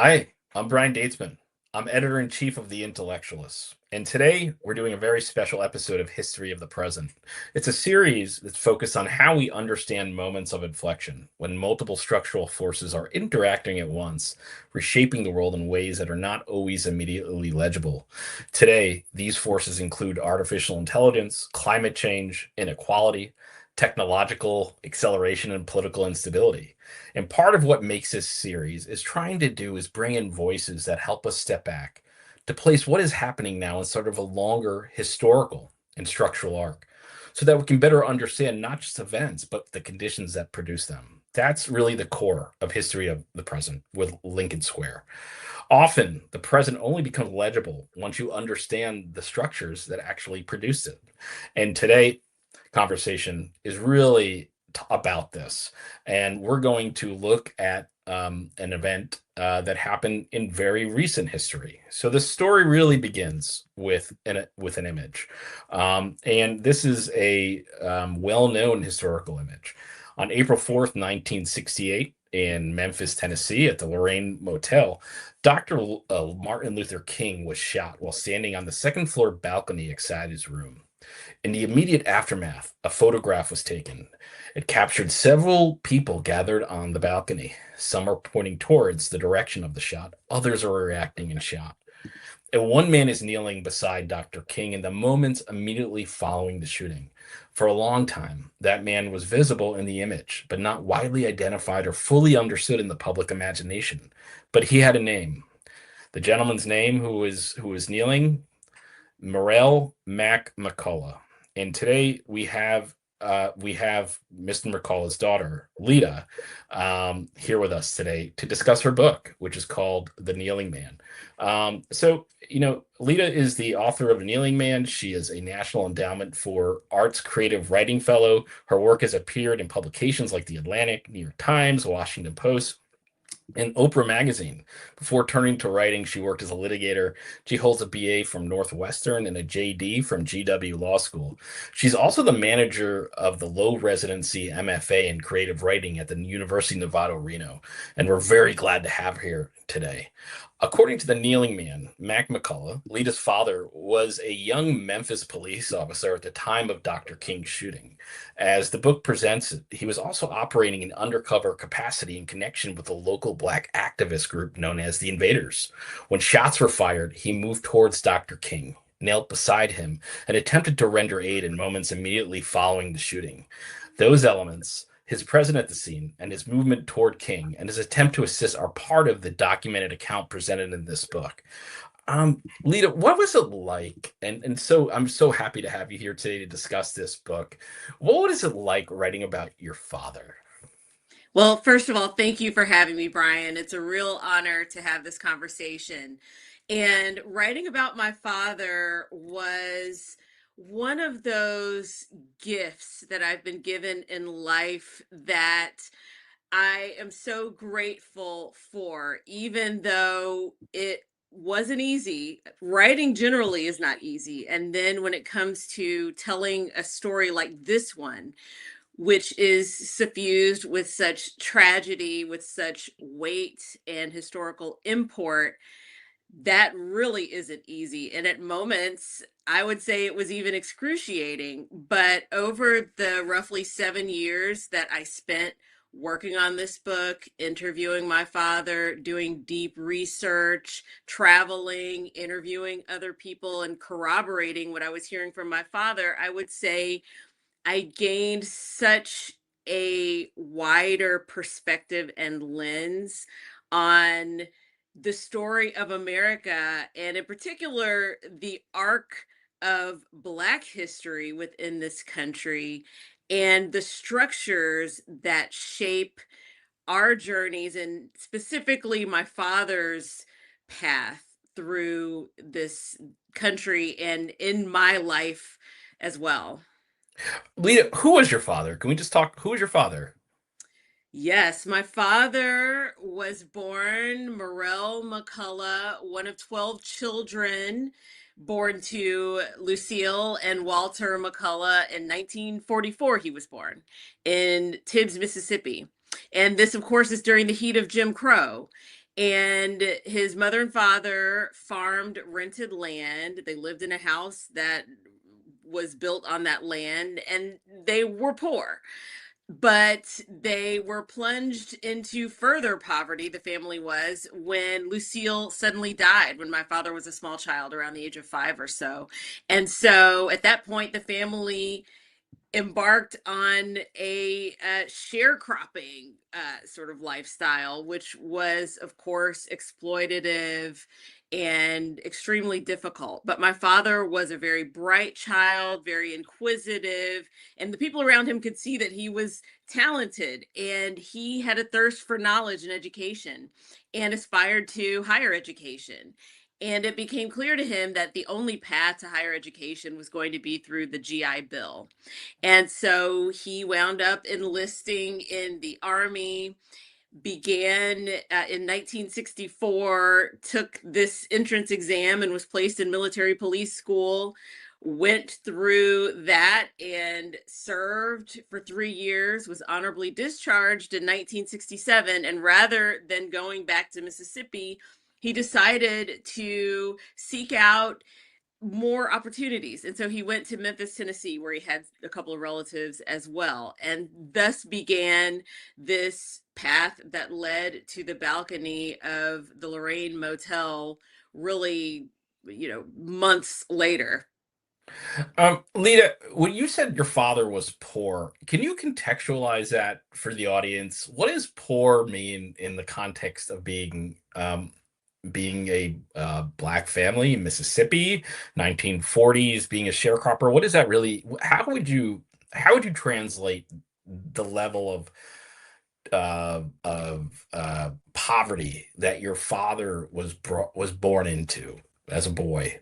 Hi, I'm Brian Datesman. I'm editor-in-chief of the Intellectualist. And today we're doing a very special episode of History of the Present. It's a series that's focused on how we understand moments of inflection when multiple structural forces are interacting at once, reshaping the world in ways that are not always immediately legible. Today, these forces include artificial intelligence, climate change, inequality, technological acceleration, and political instability. And part of what makes this series is trying to do is bring in voices that help us step back to place what is happening now in sort of a longer historical and structural arc so that we can better understand not just events, but the conditions that produce them. That's really the core of history of the present with Lincoln Square. Often, the present only becomes legible once you understand the structures that actually produced it. And today, conversation is really about this. And we're going to look at an event that happened in very recent history. So the story really begins with an image, and this is a well-known historical image. On April 4th, 1968, in Memphis, Tennessee, at the Lorraine Motel, Dr. Martin Luther King was shot while standing on the second floor balcony outside his room. In the immediate aftermath, a photograph was taken. It captured several people gathered on the balcony. Some are pointing towards the direction of the shot, others are reacting in shock. And one man is kneeling beside Dr. King in the moments immediately following the shooting. For a long time, that man was visible in the image, but not widely identified or fully understood in the public imagination. But he had a name. The gentleman's name who was kneeling, Marrell McCollough. And today we have Mr. McCollough's daughter, Leta, here with us today to discuss her book, which is called The Kneeling Man. Leta is the author of The Kneeling Man. She is a National Endowment for Arts Creative Writing Fellow. Her work has appeared in publications like The Atlantic, New York Times, Washington Post, and Oprah Magazine. Before turning to writing, she worked as a litigator. She holds a BA from Northwestern and a JD from GW Law School. She's also the manager of the low residency MFA in creative writing at the University of Nevada, Reno. And we're very glad to have her here today. According to the Kneeling Man, Mac McCullough, Lita's father was a young Memphis police officer at the time of Dr. King's shooting. As the book presents it, he was also operating in undercover capacity in connection with a local black activist group known as the Invaders. When shots were fired, he moved towards Dr. King, knelt beside him, and attempted to render aid in moments immediately following the shooting. Those elements, his presence at the scene and his movement toward King and his attempt to assist, are part of the documented account presented in this book. Lita, what was it like? And I'm so happy to have you here today to discuss this book. What was it like writing about your father? Well, first of all, thank you for having me, Brian. It's a real honor to have this conversation. And writing about my father was one of those gifts that I've been given in life that I am so grateful for, even though it wasn't easy. Writing generally is not easy. And then when it comes to telling a story like this one, which is suffused with such tragedy, with such weight and historical import, that really isn't easy. And at moments, I would say it was even excruciating. But over the roughly 7 years that I spent working on this book, interviewing my father, doing deep research, traveling, interviewing other people, and corroborating what I was hearing from my father, I would say I gained such a wider perspective and lens on the story of America, and in particular, the arc of Black history within this country and the structures that shape our journeys, and specifically my father's path through this country and in my life as well. Lita, who was your father? Can we just talk? Who was your father? Yes, my father was born Marrell McCullough, one of 12 children born to Lucille and Walter McCullough in 1944. He was born in Tibbs, Mississippi. And this, of course, is during the heat of Jim Crow. And his mother and father farmed rented land. They lived in a house that was built on that land, and they were poor, but they were plunged into further poverty, the family was, when Lucille suddenly died when my father was a small child, around the age of 5 or so. And so at that point, the family embarked on a sharecropping sort of lifestyle, which was, of course, exploitative and extremely difficult. But my father was a very bright child, very inquisitive, and the people around him could see that he was talented, and he had a thirst for knowledge and education and aspired to higher education. And it became clear to him that the only path to higher education was going to be through the GI Bill. And so he wound up enlisting in the Army, began in 1964, took this entrance exam and was placed in military police school, went through that and served for 3 years, was honorably discharged in 1967. And rather than going back to Mississippi, he decided to seek out more opportunities. And so he went to Memphis, Tennessee, where he had a couple of relatives as well. And thus began this path that led to the balcony of the Lorraine Motel, really, months later. Lita, when you said your father was poor, can you contextualize that for the audience? What does poor mean in the context of being a black family in Mississippi, 1940s, being a sharecropper? What is that really? How would you translate the level of poverty that your father was born into as a boy?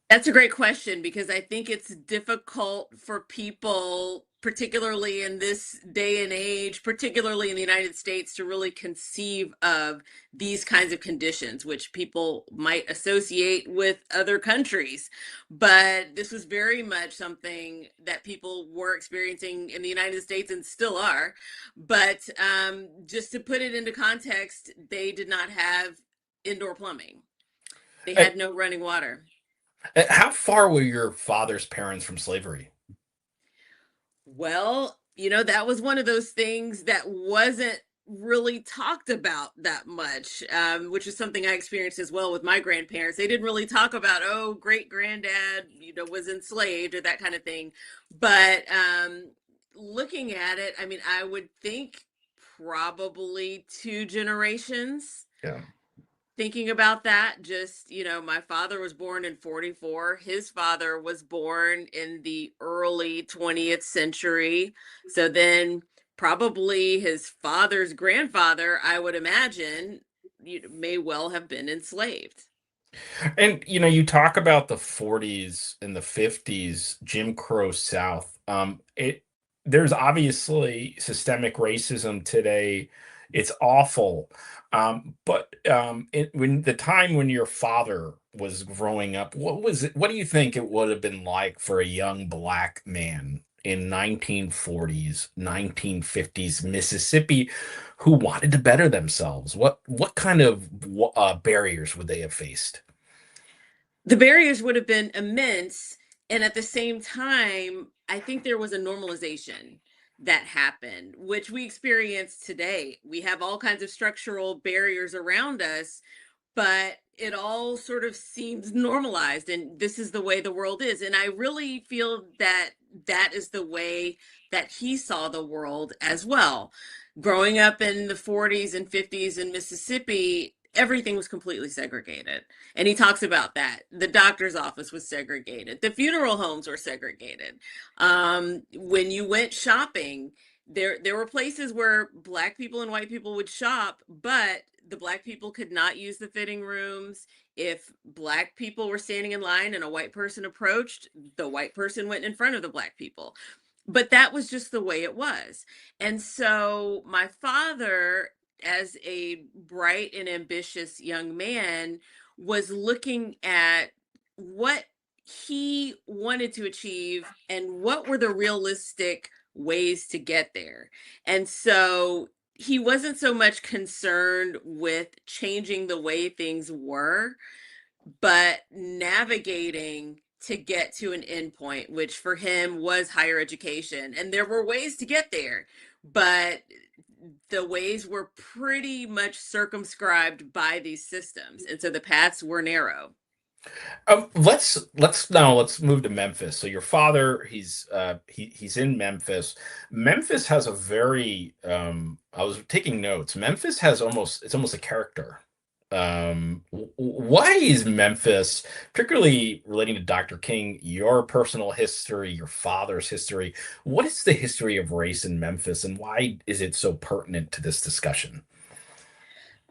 That's a great question, because I think it's difficult for people, particularly in this day and age, particularly in the United States, to really conceive of these kinds of conditions, which people might associate with other countries. But this was very much something that people were experiencing in the United States and still are. But just to put it into context, they did not have indoor plumbing, they Uh, had no running water. How far were your father's parents from slavery? Well, that was one of those things that wasn't really talked about that much, which is something I experienced as well with my grandparents. They didn't really talk about, oh, great granddad, was enslaved or that kind of thing. But looking at it, I mean, I would think probably 2 generations. Yeah. Thinking about that, just, my father was born in 44. His father was born in the early 20th century. So then probably his father's grandfather, I would imagine, may well have been enslaved. And you talk about the 40s and the 50s, Jim Crow South. There's obviously systemic racism today. It's awful. When the time when your father was growing up, what do you think it would have been like for a young black man in 1940s, 1950s Mississippi who wanted to better themselves? What kind of barriers would they have faced? The barriers would have been immense. And at the same time, I think there was a normalization that happened, which we experience today. We have all kinds of structural barriers around us, but it all sort of seems normalized, and this is the way the world is. And I really feel that that is the way that he saw the world as well. Growing up in the 40s and 50s in Mississippi, everything was completely segregated, and he talks about that. The doctor's office was segregated, the funeral homes were segregated. When you went shopping, there were places where black people and white people would shop, but the black people could not use the fitting rooms. If black people were standing in line and a white person approached, the white person went in front of the black people. But that was just the way it was. And so my father, as a bright and ambitious young man, was looking at what he wanted to achieve and what were the realistic ways to get there. And so he wasn't so much concerned with changing the way things were, but navigating to get to an endpoint, which for him was higher education. And there were ways to get there, but the ways were pretty much circumscribed by these systems. And so the paths were narrow. Let's move to Memphis. So your father, he's in Memphis. Memphis has a very I was taking notes. Memphis has almost a character. Why is Memphis, particularly relating to Dr. King, your personal history, your father's history? What is the history of race in Memphis, and why is it so pertinent to this discussion?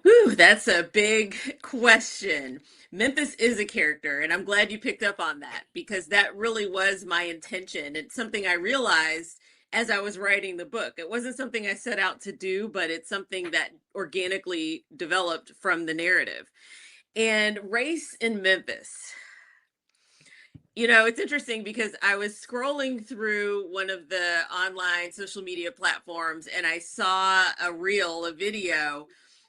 Whew, that's a big question. Memphis is a character, and I'm glad you picked up on that because that really was my intention. It's something I realized as I was writing the book. It wasn't something I set out to do, but it's something that organically developed from the narrative. And race in Memphis. It's interesting because I was scrolling through one of the online social media platforms and I saw a video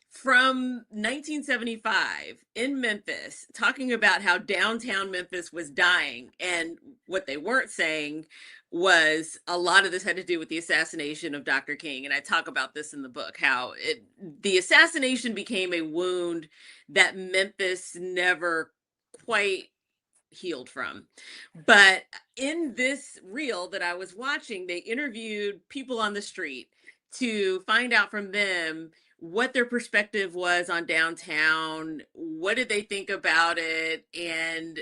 from 1975 in Memphis talking about how downtown Memphis was dying. And what they weren't saying was a lot of this had to do with the assassination of Dr. King. And I talk about this in the book, how the assassination became a wound that Memphis never quite healed from. But in this reel that I was watching, they interviewed people on the street to find out from them what their perspective was on downtown, what did they think about it, and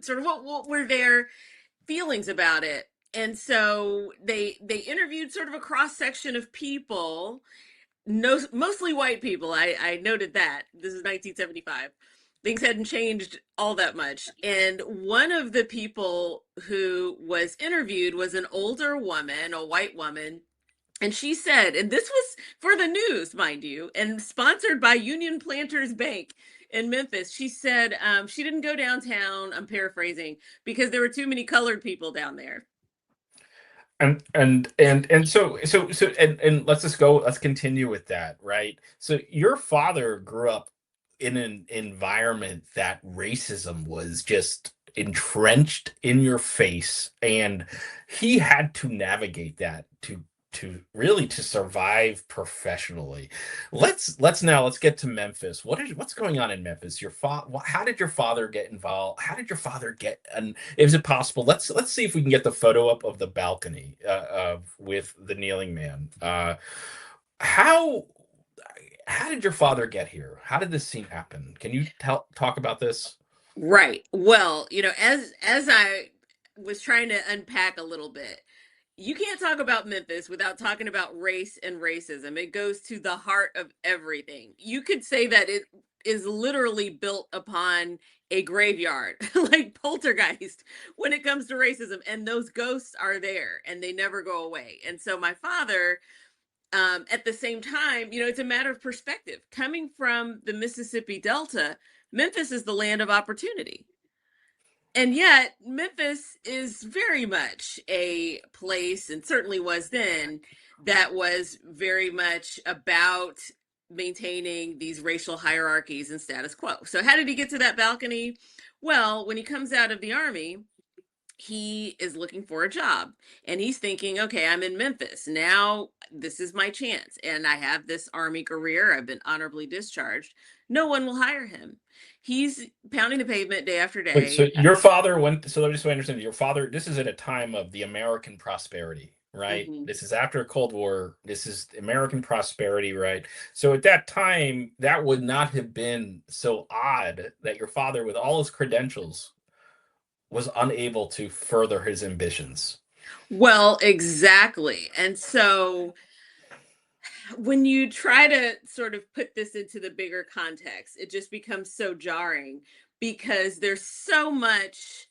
sort of what were their feelings about it. And so they interviewed sort of a cross section of people, no, mostly white people. I noted that this is 1975. Things hadn't changed all that much. And one of the people who was interviewed was an older woman, a white woman. And she said, and this was for the news, mind you, and sponsored by Union Planters Bank in Memphis. She said she didn't go downtown, I'm paraphrasing, because there were too many colored people down there. And let's continue with that, right? So your father grew up in an environment that racism was just entrenched in your face, and he had to navigate that to survive professionally. Let's get to Memphis. What's going on in Memphis? How did your father get involved? How did your father get, and is it possible? Let's see if we can get the photo up of the balcony of with the kneeling man. How how did your father get here? How did this scene happen? Can you talk about this? Right. Well, as I was trying to unpack a little bit, you can't talk about Memphis without talking about race and racism. It goes to the heart of everything. You could say that it is literally built upon a graveyard, like Poltergeist, when it comes to racism. And those ghosts are there and they never go away. And so my father, at the same time, it's a matter of perspective. Coming from the Mississippi Delta, Memphis is the land of opportunity. And yet, Memphis is very much a place, and certainly was then, that was very much about maintaining these racial hierarchies and status quo. So, how did he get to that balcony? Well, when he comes out of the army, he is looking for a job and he's thinking, okay, I'm in Memphis. Now this is my chance. And I have this army career. I've been honorably discharged. No one will hire him. He's pounding the pavement day after Wait, day. so your father went, so just so I understand, your father, this is at a time of the American prosperity, right? Mhm. This is after Cold War. This is American prosperity, right? So at that time, that would not have been so odd that your father, with all his credentials, was unable to further his ambitions. Well, exactly. And so when you try to sort of put this into the bigger context, it just becomes so jarring because there's so much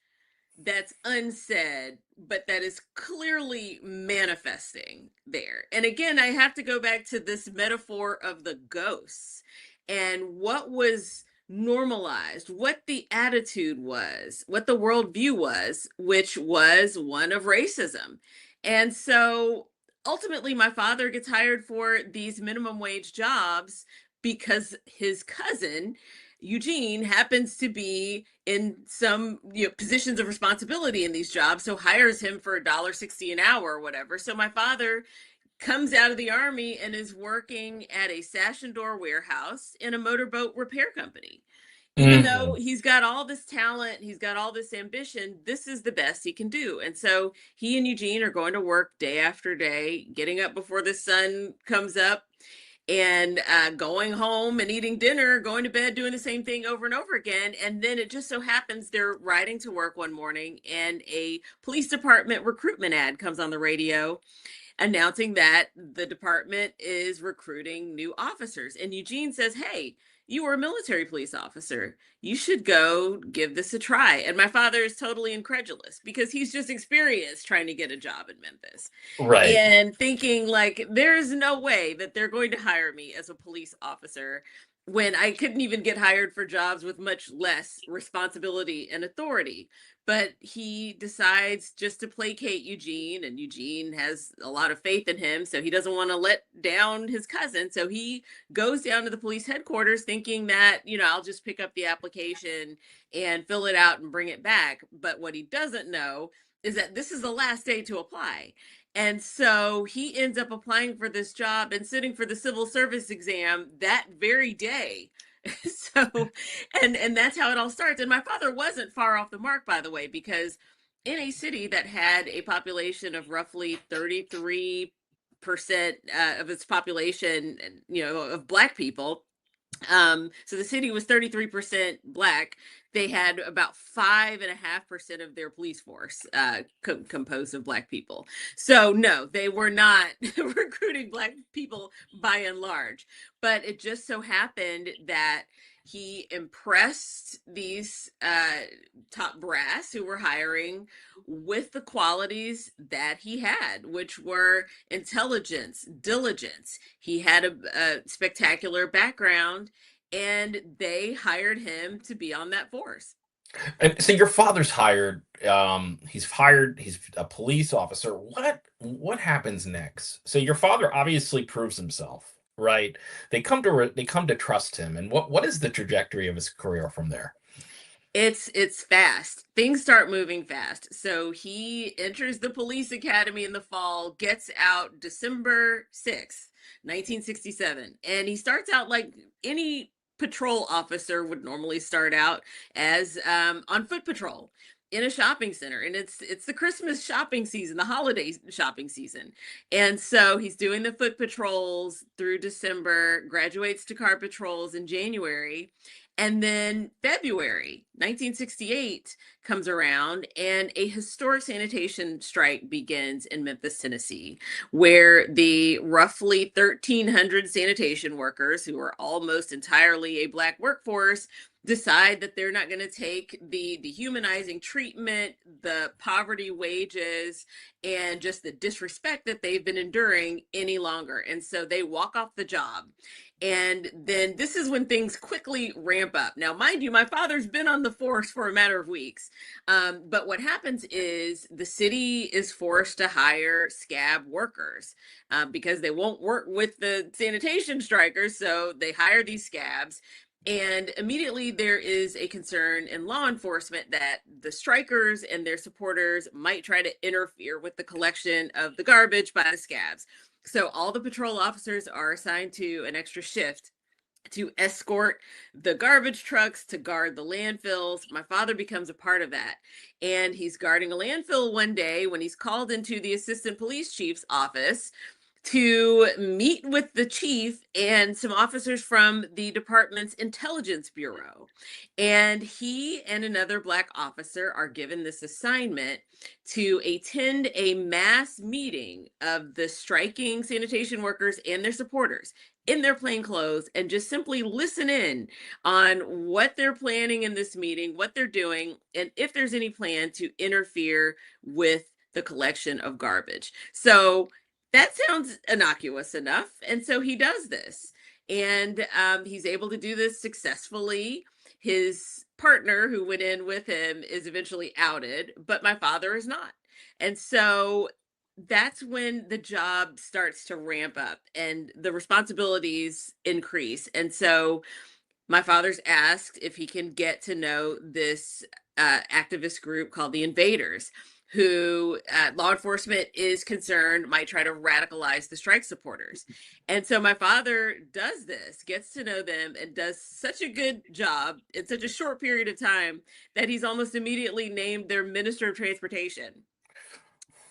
that's unsaid, but that is clearly manifesting there. And again, I have to go back to this metaphor of the ghosts and what was normalized, what the attitude was, what the worldview was, which was one of racism. And so ultimately, my father gets hired for these minimum wage jobs because his cousin, Eugene, happens to be in some positions of responsibility in these jobs, so hires him for $1.60 an hour or whatever. So my father comes out of the army and is working at a sash and door warehouse in a motorboat repair company. Even though Hmm. he's got all this talent, he's got all this ambition, this is the best he can do. And so he and Eugene are going to work day after day, getting up before the sun comes up, and going home and eating dinner, going to bed, doing the same thing over and over again. And then it just so happens they're riding to work one morning and a police department recruitment ad comes on the radio announcing that the department is recruiting new officers. And Eugene says, "Hey, you were a military police officer. You should go give this a try." And my father is totally incredulous because he's just experienced trying to get a job in Memphis Right. and thinking, like, there's no way that they're going to hire me as a police officer when I couldn't even get hired for jobs with much less responsibility and authority. But he decides just to placate Eugene, and Eugene has a lot of faith in him, so he doesn't want to let down his cousin. So he goes down to the police headquarters thinking that, I'll just pick up the application and fill it out and bring it back. But what he doesn't know is that this is the last day to apply. And so he ends up applying for this job and sitting for the civil service exam that very day. So, and that's how it all starts. And my father wasn't far off the mark, by the way, because in a city that had a population of roughly 33% of its population, of Black people, so the city was 33% Black. They had about 5.5% of their police force composed of Black people. So no, they were not recruiting Black people by and large. But it just so happened that he impressed these top brass who were hiring with the qualities that he had, which were intelligence, diligence. He had a spectacular background, and they hired him to be on that force. And so your father's hired. He's fired. He's a police officer. What happens next? So your father obviously proves himself, right? They come to trust him. And what is the trajectory of his career from there? It's fast. Things start moving fast. So he enters the police academy in the fall, gets out December 6th, 1967. And he starts out like any patrol officer would normally start out, as on foot patrol in a shopping center. And it's the Christmas shopping season, the holiday shopping season. And so he's doing the foot patrols through December, graduates to car patrols in January. And then February 1968 comes around, and a historic sanitation strike begins in Memphis, Tennessee, where the roughly 1,300 sanitation workers, who are almost entirely a Black workforce, decide that they're not going to take the dehumanizing treatment, the poverty wages, and just the disrespect that they've been enduring any longer. And so they walk off the job. And then this is when things quickly ramp up. Now, mind you, my father's been on the force for a matter of weeks. But what happens is the city is forced to hire scab workers because they won't work with the sanitation strikers. So they hire these scabs. And immediately there is a concern in law enforcement that the strikers and their supporters might try to interfere with the collection of the garbage by the scabs. So all the patrol officers are assigned to an extra shift to escort the garbage trucks, to guard the landfills. My father becomes a part of that. And he's guarding a landfill one day when he's called into the assistant police chief's office to meet with the chief and some officers from the department's intelligence bureau. And he and another Black officer are given this assignment to attend a mass meeting of the striking sanitation workers and their supporters in their plain clothes, and just simply listen in on what they're planning in this meeting, what they're doing, and if there's any plan to interfere with the collection of garbage. So that sounds innocuous enough. And so he does this. And he's able to do this successfully. His partner, who went in with him, is eventually outed, but my father is not. And so that's when the job starts to ramp up and the responsibilities increase. And so my father's asked if he can get to know this activist group called the Invaders, who law enforcement is concerned might try to radicalize the strike supporters. And so my father does this, gets to know them, and does such a good job in such a short period of time that he's almost immediately named their Minister of Transportation.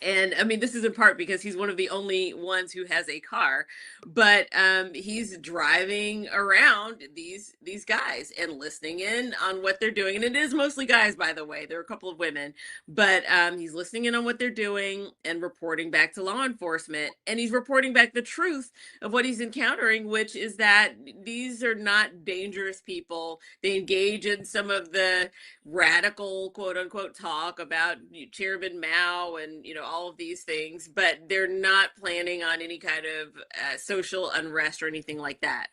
And I mean, this is in part because he's one of the only ones who has a car, but he's driving around these guys and listening in on what they're doing. And it is mostly guys, by the way. There are a couple of women, but he's listening in on what they're doing and reporting back to law enforcement. And he's reporting back the truth of what he's encountering, which is that these are not dangerous people. They engage in some of the radical quote unquote talk about Chairman Mao and all of these things, but they're not planning on any kind of social unrest or anything like that.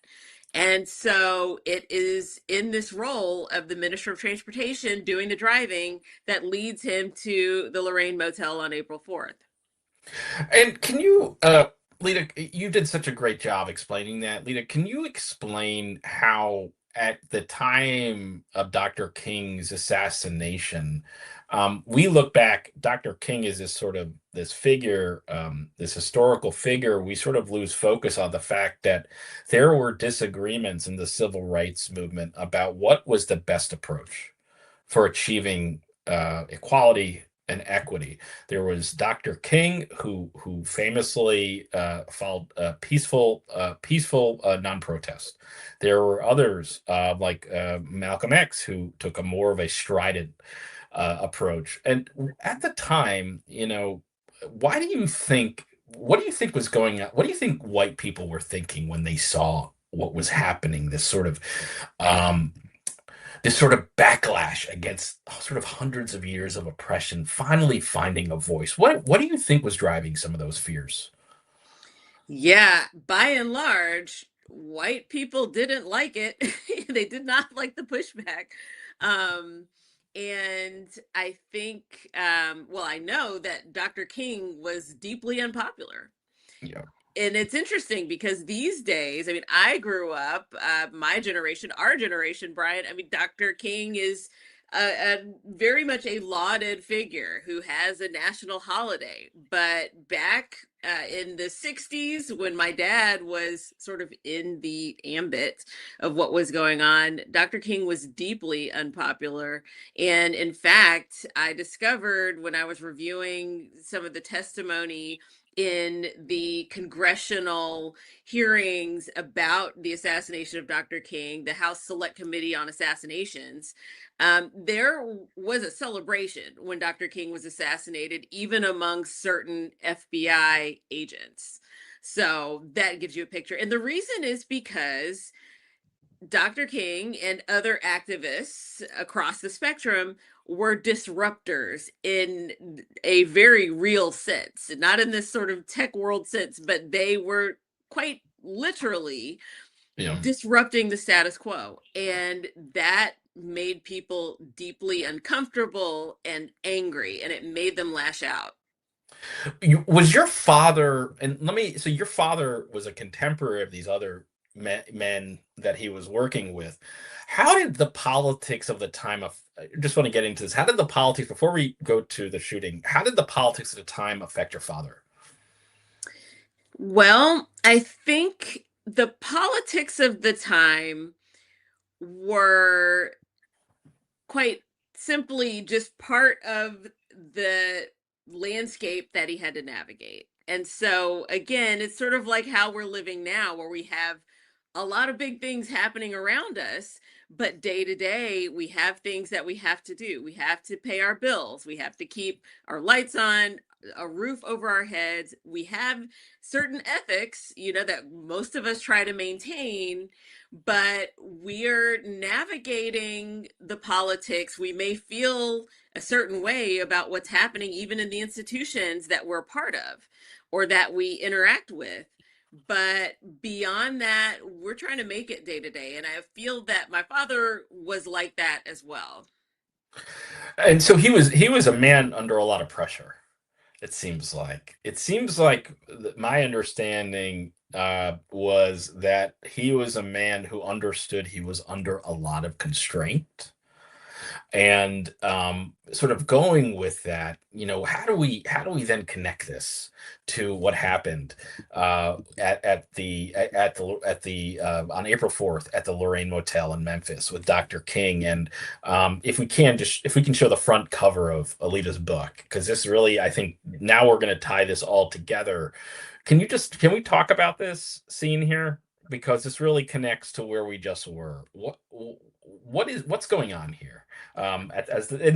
And so it is in this role of the Minister of Transportation doing the driving that leads him to the Lorraine Motel on April 4th. And can you, Lita, you did such a great job explaining that. Lita, can you explain how, at the time of Dr. King's assassination, we look back, Dr. King is this sort of this figure, this historical figure. We sort of lose focus on the fact that there were disagreements in the civil rights movement about what was the best approach for achieving equality and equity. There was Dr. King, who famously followed peaceful non-protest. There were others like Malcolm X, who took a more of a strident approach. And at the time, why do you think? What do you think was going on? What do you think white people were thinking when they saw what was happening? Um, this sort of backlash against sort of hundreds of years of oppression finally finding a voice. What do you think was driving some of those fears? Yeah, by and large, white people didn't like it. They did not like the pushback. Um, and I think, well, I know that Dr. King was deeply unpopular. Yeah. And it's interesting because these days, I mean, I grew up, my generation, our generation, Brian, I mean, Dr. King is very much a lauded figure who has a national holiday. But back in the 60s, when my dad was sort of in the ambit of what was going on, Dr. King was deeply unpopular. And in fact, I discovered when I was reviewing some of the testimony in the congressional hearings about the assassination of Dr. King, the House Select Committee on Assassinations, there was a celebration when Dr. King was assassinated, even among certain FBI agents. So that gives you a picture. And the reason is because Dr. King and other activists across the spectrum were disruptors in a very real sense, not in this sort of tech world sense, but they were quite literally Yeah. disrupting the status quo. And that made people deeply uncomfortable and angry, and it made them lash out. Was your father, and so your father was a contemporary of these other men that he was working with. How did the politics of the time of, I just want to get into this. How did the politics, before we go to the shooting, how did the politics at the time affect your father? Well, I think the politics of the time were quite simply just part of the landscape that he had to navigate. And so, again, it's sort of like how we're living now, where we have a lot of big things happening around us, but day to day, we have things that we have to do. We have to pay our bills, we have to keep our lights on, a roof over our heads. We have certain ethics, that most of us try to maintain, but we're navigating the politics. We may feel a certain way about what's happening, even in the institutions that we're a part of or that we interact with. But beyond that, we're trying to make it day to day. And I feel that my father was like that as well. And so he was a man under a lot of pressure. My understanding was that he was a man who understood he was under a lot of constraint. And sort of going with that, how do we then connect this to what happened on April 4th at the Lorraine Motel in Memphis with Dr. King? And if we can show the front cover of Alita's book, because this really, I think now we're going to tie this all together. Can we talk about this scene here? Because this really connects to where we just were. What's going on here? And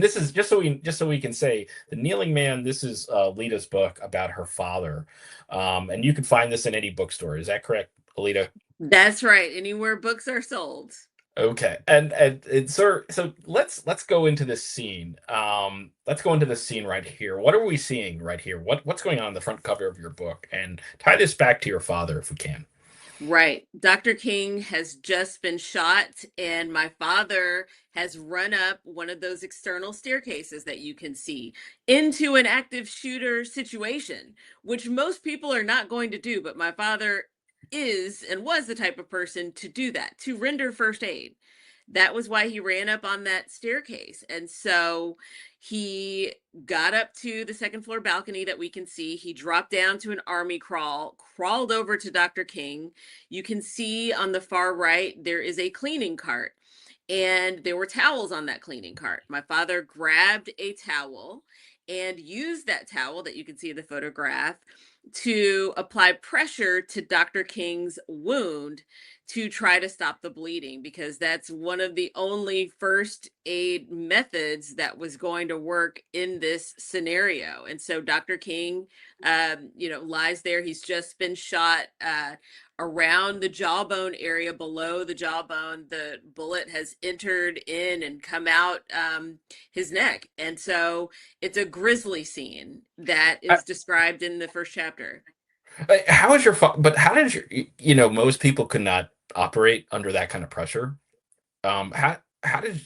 this is just so we can say the kneeling man. This is Lita's book about her father, and you can find this in any bookstore. Is that correct, Alita? That's right. Anywhere books are sold. Okay, and so let's go into this scene. Let's go into this scene right here. What are we seeing right here? What's going on the front cover of your book? And tie this back to your father if we can. Right. Dr. King has just been shot, and my father has run up one of those external staircases that you can see into an active shooter situation, which most people are not going to do. But my father is and was the type of person to do that, to render first aid. That was why he ran up on that staircase. And so he got up to the second floor balcony that we can see. He dropped down to an army crawl, crawled over to Dr. King. You can see on the far right, there is a cleaning cart, and there were towels on that cleaning cart. My father grabbed a towel and used that towel that you can see in the photograph to apply pressure to Dr. King's wound to try to stop the bleeding, because that's one of the only first aid methods that was going to work in this scenario. And so Dr. King, lies there. He's just been shot around the jawbone area, below the jawbone. The bullet has entered in and come out his neck. And so it's a grisly scene that is described in the first chapter. How is your but how did most people could not operate under that kind of pressure. How did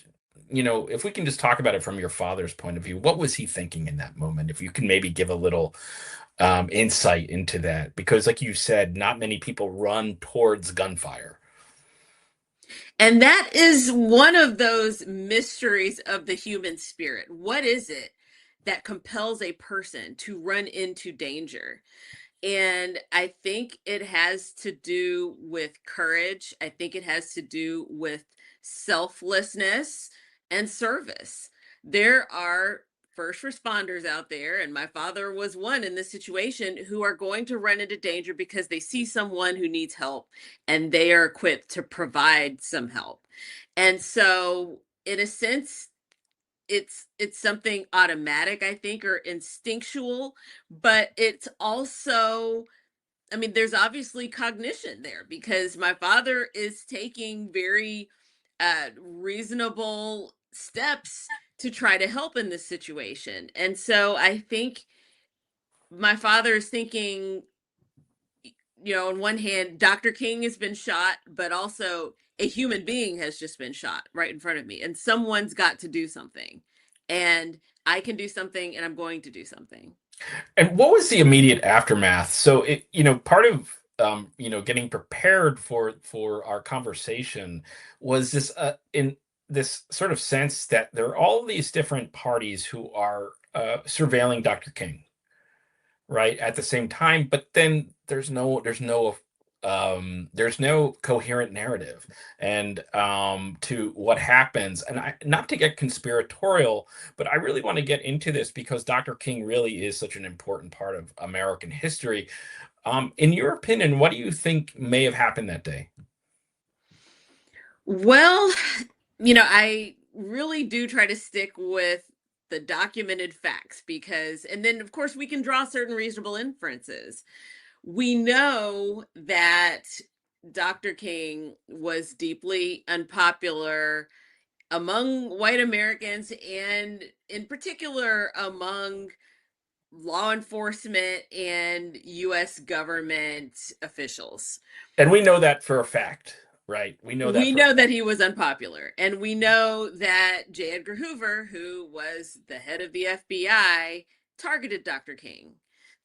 if we can just talk about it from your father's point of view, what was he thinking in that moment? If you can maybe give a little insight into that, because like you said, not many people run towards gunfire. And that is one of those mysteries of the human spirit. What is it that compels a person to run into danger? And I think it has to do with courage. I think it has to do with selflessness and service. There are first responders out there, and my father was one in this situation, who are going to run into danger because they see someone who needs help and they are equipped to provide some help. And so, in a sense, it's something automatic, I think, or instinctual, but it's also, I mean, there's obviously cognition there, because my father is taking very reasonable steps to try to help in this situation. And so I think my father is thinking, on one hand, Dr. King has been shot, but also a human being has just been shot right in front of me, and someone's got to do something. And I can do something, and I'm going to do something. And what was the immediate aftermath? So part of getting prepared for our conversation was this in this sort of sense that there are all these different parties who are surveilling Dr. King, right, at the same time, but then there's no coherent narrative and to what happens. And not to get conspiratorial, but I really want to get into this because Dr. King really is such an important part of American history. In your opinion, what do you think may have happened that day? Well, I really do try to stick with the documented facts, because, and then of course we can draw certain reasonable inferences. We know that Dr. King was deeply unpopular among white Americans, and in particular among law enforcement and US government officials. And we know that for a fact, right? We know that We for a know that fact. he was unpopular, and we know that J. Edgar Hoover, who was the head of the FBI, targeted Dr. King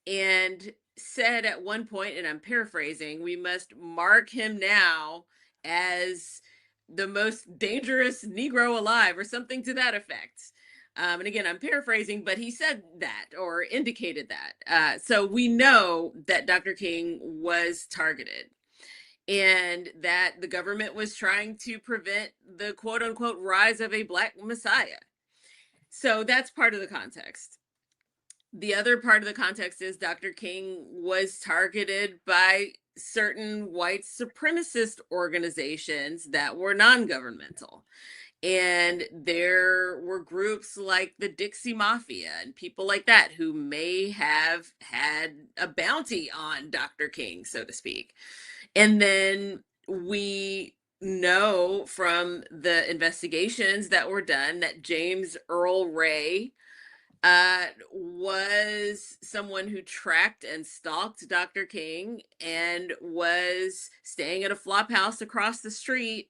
and said at one point, and I'm paraphrasing, we must mark him now as the most dangerous Negro alive, or something to that effect. And again, I'm paraphrasing, but he said that or indicated that. So we know that Dr. King was targeted and that the government was trying to prevent the quote unquote rise of a Black Messiah. So that's part of the context. The other part of the context is Dr. King was targeted by certain white supremacist organizations that were non governmental. And there were groups like the Dixie Mafia and people like that who may have had a bounty on Dr. King, so to speak. And then we know from the investigations that were done that James Earl Ray was someone who tracked and stalked Dr. King and was staying at a flop house across the street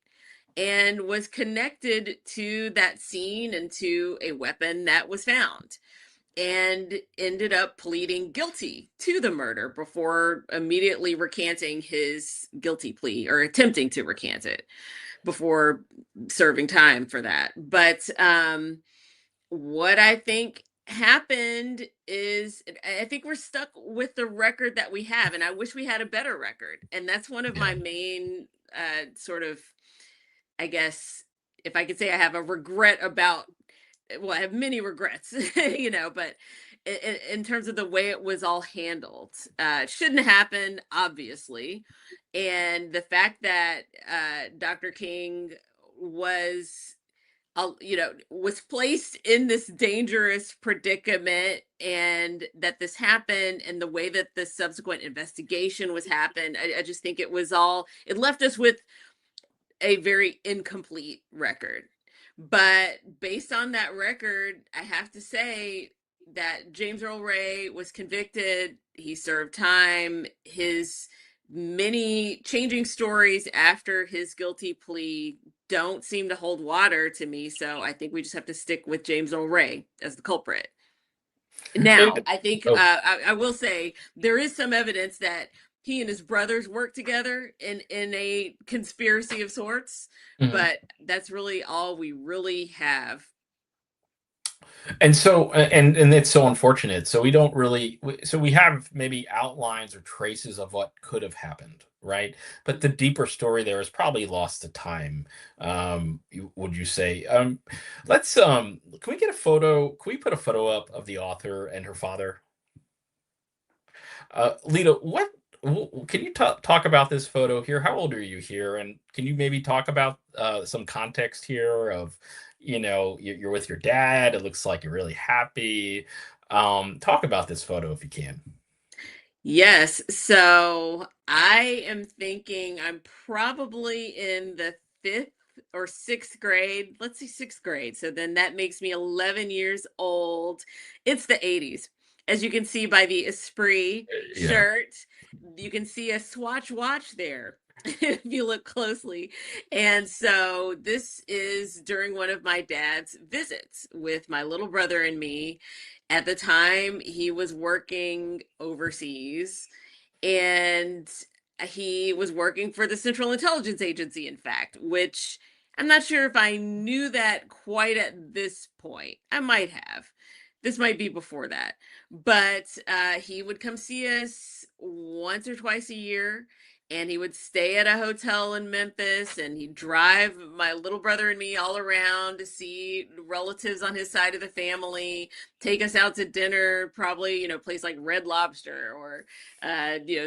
and was connected to that scene and to a weapon that was found, and ended up pleading guilty to the murder before immediately recanting his guilty plea, or attempting to recant it before serving time for that. But what I think happened is, I think we're stuck with the record that we have, and I wish we had a better record. And that's one of Yeah. my main sort of, I guess, if I could say I have a regret about, well, I have many regrets, but in terms of the way it was all handled, it shouldn't happen, obviously. And the fact that Dr. King was, was placed in this dangerous predicament, and that this happened, and the way that the subsequent investigation was happened, I just think it left us with a very incomplete record. But based on that record, I have to say that James Earl Ray was convicted. He served time. His many changing stories after his guilty plea don't seem to hold water to me. So I think we just have to stick with James Earl Ray as the culprit. And Now, I think oh, I will say there is some evidence that he and his brothers worked together in a conspiracy of sorts, mhm. but that's really all we really have. And so and it's so unfortunate. So we don't really so we have maybe outlines or traces of what could have happened, right? But the deeper story there is probably lost to time. Would you say? Let's can we get a photo? Can we put a photo up of the author and her father? Lita, can you talk about this photo here? How old are you here? And can you maybe talk about some context here of, you're with your dad. It looks like you're really happy. Talk about this photo if you can. Yes, so I am thinking I'm probably in the fifth or sixth grade. Let's see, sixth grade. So then that makes me 11 years old. It's the 80s. As you can see by the Esprit Yeah. shirt, you can see a Swatch watch there if you look closely. And so this is during one of my dad's visits with my little brother and me. At the time, he was working overseas, and he was working for the Central Intelligence Agency, in fact, which I'm not sure if I knew that quite at this point. I might have. This might be before that. But he would come see us once or twice a year, and he would stay at a hotel in Memphis, and he'd drive my little brother and me all around to see relatives on his side of the family, take us out to dinner, probably, place like Red Lobster, or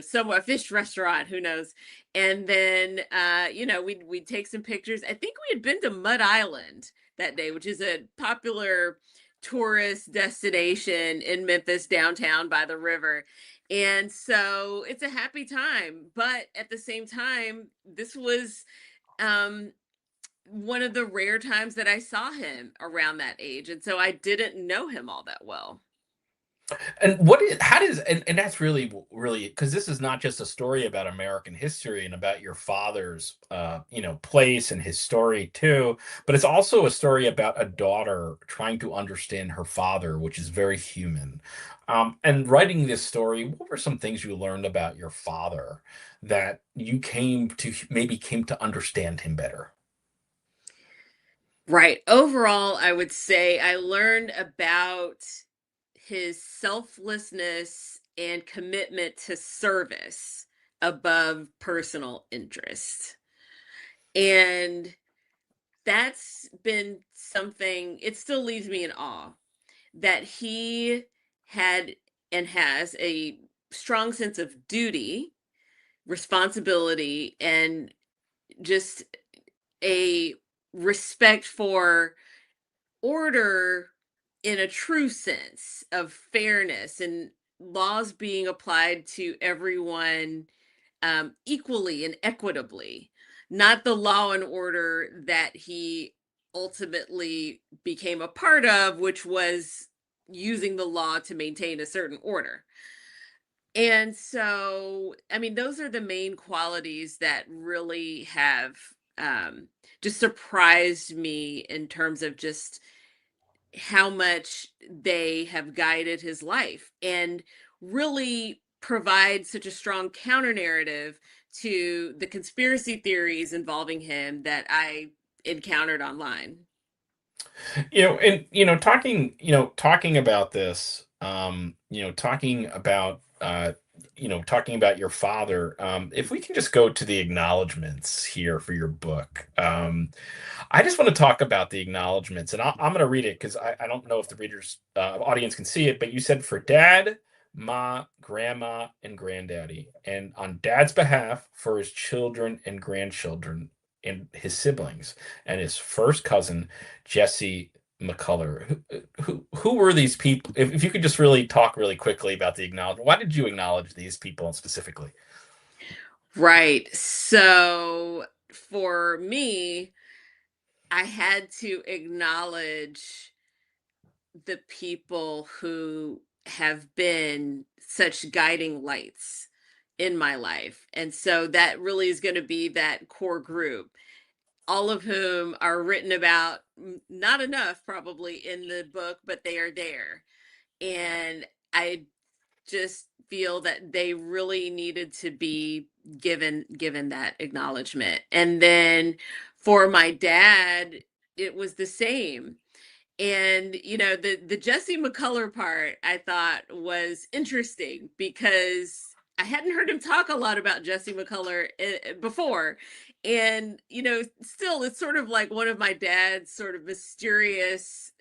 somewhere, a fish restaurant, who knows. And then we'd take some pictures. I think we had been to Mud Island that day, which is a popular tourist destination in Memphis downtown by the river. And so it's a happy time, but at the same time, this was um one of the rare times that I saw him around that age, and so I didn't know him all that well. And what is how does and that's really because this is not just a story about American history and about your father's place and his story too, but it's also a story about a daughter trying to understand her father, which is very human. And writing this story, what were some things you learned about your father that you came to understand him better? Right. Overall, I would say I learned about his selflessness and commitment to service above personal interest. And that's been something, it still leaves me in awe that he had and has a strong sense of duty, responsibility, and just a respect for order in a true sense of fairness and laws being applied to everyone equally and equitably, not the law and order that he ultimately became a part of, which was using the law to maintain a certain order. And so, I mean, those are the main qualities that really have um, just surprised me in terms of just how much they have guided his life and really provide such a strong counter narrative to the conspiracy theories involving him that I encountered online. And talking about this, talking about your father, if we can just go to the acknowledgments here for your book. I just want to talk about the acknowledgments, and I'm going to read it because I don't know if the readers audience can see it, but you said for dad, ma, grandma, and granddaddy, and on dad's behalf for his children and grandchildren and his siblings and his first cousin Jesse McCullough. Who were these people? If you could just really talk really quickly about the acknowledgement, why did you acknowledge these people specifically? Right. So for me, I had to acknowledge the people who have been such guiding lights in my life. And so that really is going to be that core group, all of whom are written about, not enough probably in the book, but they are there. And I just feel that they really needed to be given that acknowledgement. And then for my dad, it was the same. And the Jesse McCullough part I thought was interesting because I hadn't heard him talk a lot about Jesse McCullough before. And still it's sort of like one of my dad's sort of mysterious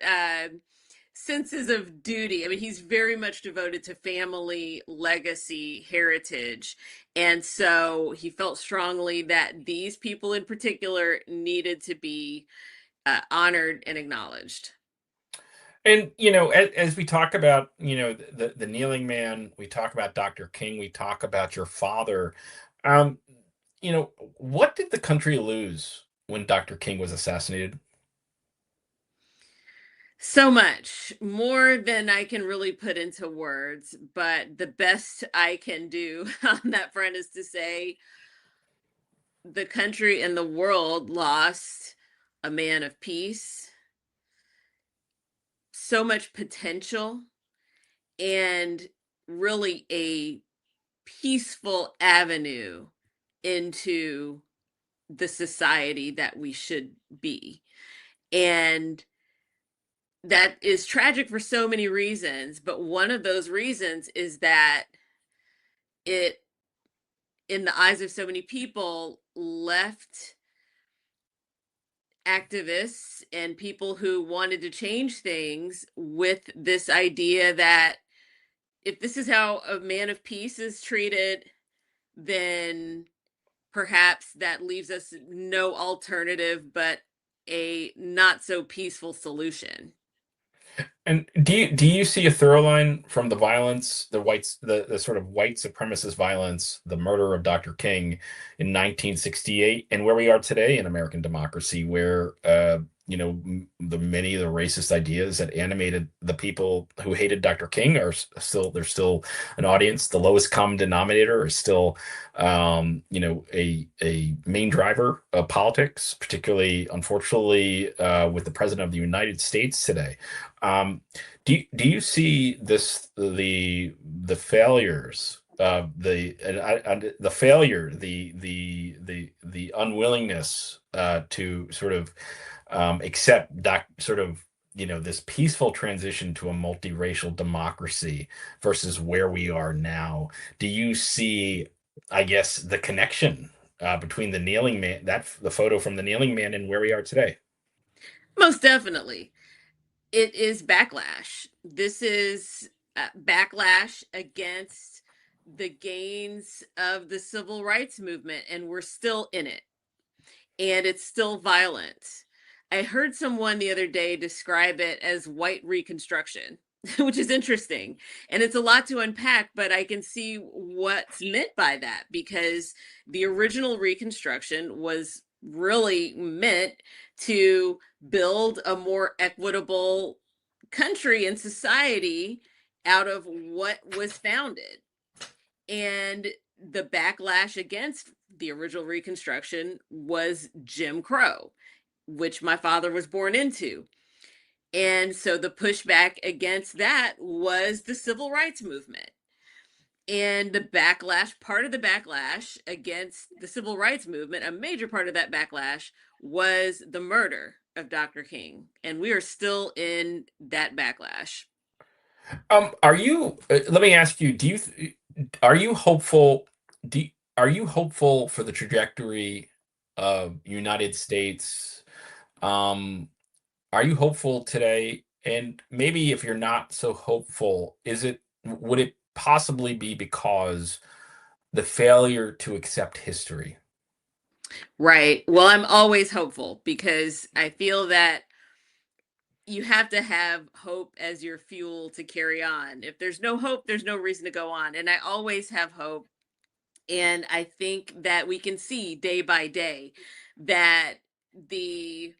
senses of duty. I mean, he's very much devoted to family, legacy, heritage. And so he felt strongly that these people in particular needed to be honored and acknowledged. And as we talk about the kneeling man, we talk about Dr. King, we talk about your father. Um, what did the country lose when Dr. King was assassinated? So much more than I can really put into words, but the best I can do on that front is to say the country and the world lost a man of peace, so much potential, and really a peaceful avenue into the society that we should be. And that is tragic for so many reasons, but one of those reasons is that it, in the eyes of so many people, left activists and people who wanted to change things with this idea that if this is how a man of peace is treated, then perhaps that leaves us no alternative but a not so peaceful solution. And do you see a thorough line from the violence, the sort of white supremacist violence, the murder of Dr. King in 1968, and where we are today in American democracy, where the many of the racist ideas that animated the people who hated Dr. King are still there's still an audience. The lowest common denominator is still a main driver of politics, particularly unfortunately with the president of the United States today. Um, do you see the failures, the failure, the unwillingness to sort of accept sort of this peaceful transition to a multiracial democracy versus where we are now? Do you see, I guess, the connection between the kneeling man, the photo from the kneeling man, and where we are today? Most definitely. It is backlash. This is backlash against the gains of the civil rights movement, and we're still in it, and it's still violent. I heard someone the other day describe it as white reconstruction, which is interesting. And it's a lot to unpack, but I can see what's meant by that, because the original Reconstruction was really meant to build a more equitable country and society out of what was founded. And the backlash against the original Reconstruction was Jim Crow, which my father was born into. And so the pushback against that was the civil rights movement. And the backlash, part of the backlash against the civil rights movement, a major part of that backlash was the murder of Dr. King. And we are still in that backlash. Are you? Let me ask you. Are you hopeful? Do are you hopeful for the trajectory of United States? Um, are you hopeful today? And maybe if you're not so hopeful, would it possibly be because the failure to accept history? Right. Well, I'm always hopeful because I feel that you have to have hope as your fuel to carry on. If there's no hope, there's no reason to go on. And I always have hope. And I think that we can see day by day that the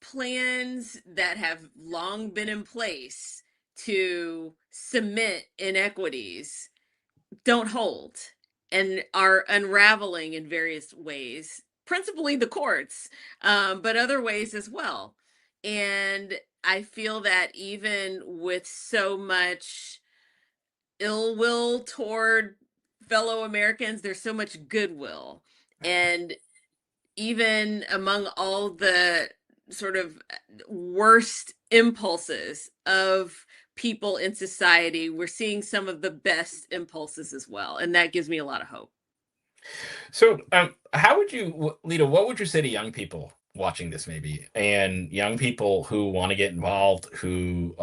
plans that have long been in place to cement inequities don't hold and are unraveling in various ways, principally the courts, but other ways as well. And I feel that even with so much ill will toward fellow Americans, there's so much goodwill. And even among all the sort of worst impulses of people in society, we're seeing some of the best impulses as well. And that gives me a lot of hope. So, how would you, Lita, what would you say to young people watching this, maybe, and young people who want to get involved, who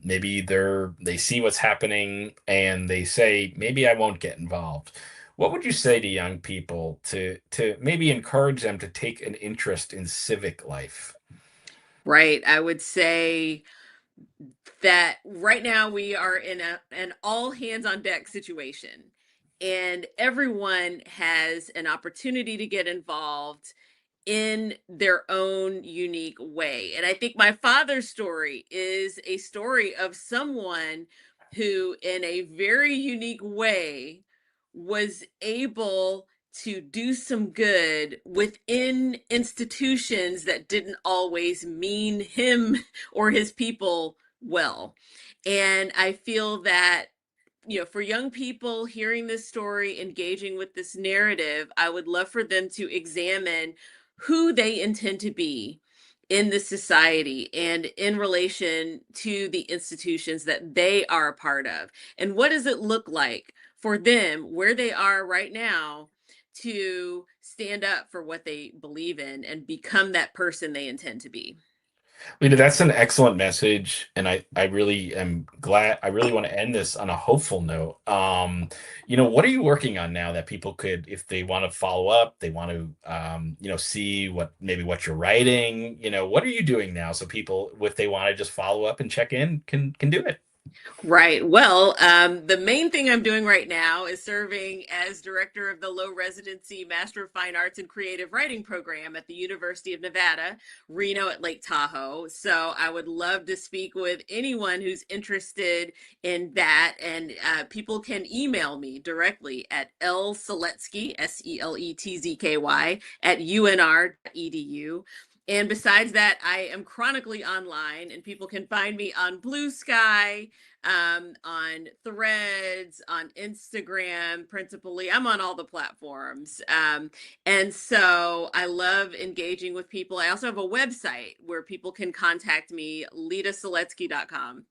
maybe they see what's happening and they say, maybe I won't get involved. What would you say to young people to maybe encourage them to take an interest in civic life? Right. I would say that right now we are in an all hands on deck situation, and everyone has an opportunity to get involved in their own unique way. And I think my father's story is a story of someone who, in a very unique way, was able to do some good within institutions that didn't always mean him or his people well. And I feel that, for young people hearing this story, engaging with this narrative, I would love for them to examine who they intend to be in this society and in relation to the institutions that they are a part of. And what does it look like for them, where they are right now, to stand up for what they believe in and become that person they intend to be? Lita, that's an excellent message, and I really am glad. I really want to end this on a hopeful note. What are you working on now that people could, if they want to follow up, they want to, see what you're writing. What are you doing now so people, if they want to just follow up and check in, can do it? Right. Well, the main thing I'm doing right now is serving as director of the low residency Master of Fine Arts and Creative Writing program at the University of Nevada, Reno at Lake Tahoe. So I would love to speak with anyone who's interested in that. And people can email me directly at lseletsky, Seletzky, at unr.edu. And besides that, I am chronically online, and people can find me on Blue Sky, on Threads, on Instagram, principally. I'm on all the platforms. And so I love engaging with people. I also have a website where people can contact me, letaseletsky.com.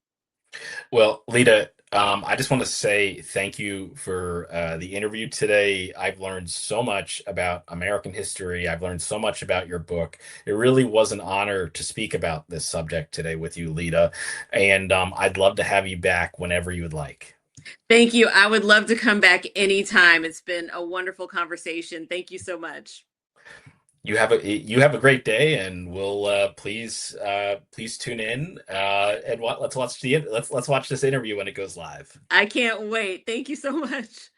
Well, Leta, I just want to say thank you for the interview today. I've learned so much about American history. I've learned so much about your book. It really was an honor to speak about this subject today with you, Leta. And I'd love to have you back whenever you would like. Thank you. I would love to come back anytime. It's been a wonderful conversation. Thank you so much. You have a great day, and we'll please tune in and let's watch this interview when it goes live. I can't wait. Thank you so much.